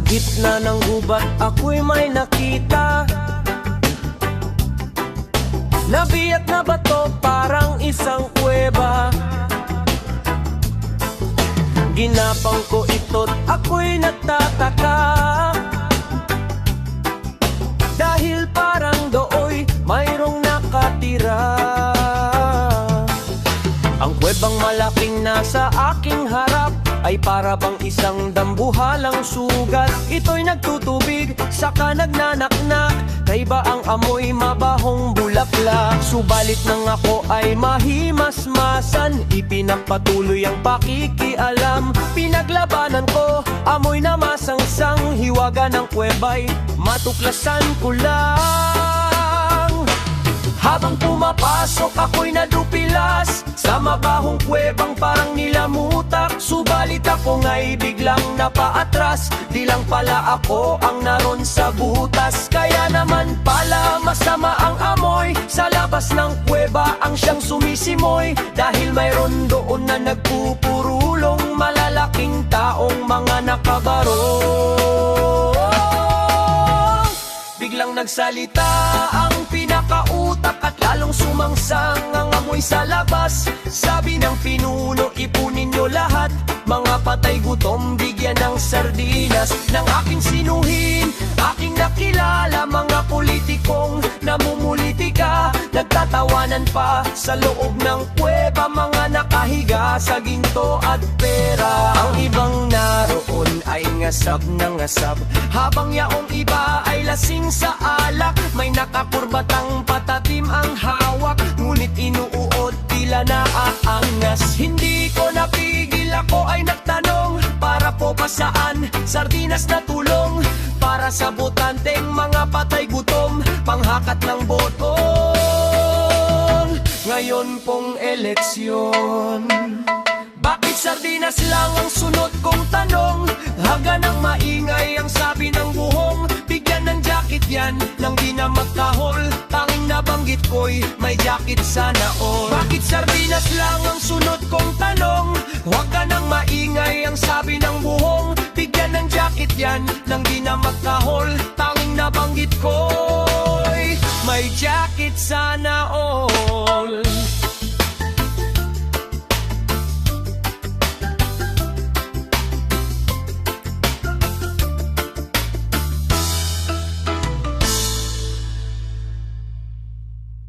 gitna ng gubat ako'y may nakita. Nabiyak na bato parang isang kuweba. Ginapang ko ito't ako'y nagtataka, dahil parang dooy mayroong nakatira. Ang kuwebang malaking nasa aking harap ay para bang isang dambuhalang sugat. Ito'y nagtutubig, saka nagnanaknak, kaiba ang amoy mabahong bulaklak. Subalit nang ako ay mahimasmasan, ipinagpatuloy ang pakikialam. Pinaglabanan ko, amoy na masangsang, hiwaga ng kuweba'y matuklasan ko lang. Habang pumapasok ako'y nadupilas sa mabahong kuwebang parang nilamutak. Subalit ako nga'y biglang napaatras, di lang pala ako ang naroon sa butas. Kaya naman pala masama ang amoy, sa labas ng kuweba ang siyang sumisimoy. Dahil mayroon doon na nagpupurulong malalaking taong mga nakabarong. Biglang nagsalita ang pinakautak at lalong sumangsang ang amoy sa labas. Sabi ng pinuno, ipunin nyo lahat, mga patay gutom bigyan ng sardinas. Nang aking sinuhin, aking nakilala mga politikong namumulitika. Nagtatawanan pa sa loob ng kuweba, mga nakahiga sa ginto at pera. Ang ibang naroon ay ngasab na ngasab, habang yaong iba ay lasing sa alak. May nakakurbatang patatim ang hawak, ngunit inuuod tila naaangas. Hindi ko napigil, ako ay nagtanong, para po ba saan sardinas na tulong? Para sa botanteng mga patay gutom, panghakat ng boto ngayon pong eleksyon. Bakit sardinas lang ang sunod kong tanong? Haga ng maingay ang sabi ng buhong, bigyan ng jacket yan nang di na magkahol. Tanging nabanggit ko'y may jacket sana all. Bakit sardinas lang ang sunod kong tanong? Huwag ka nang maingay ang sabi ng buhong, bigyan ng jacket yan nang di na magkahol.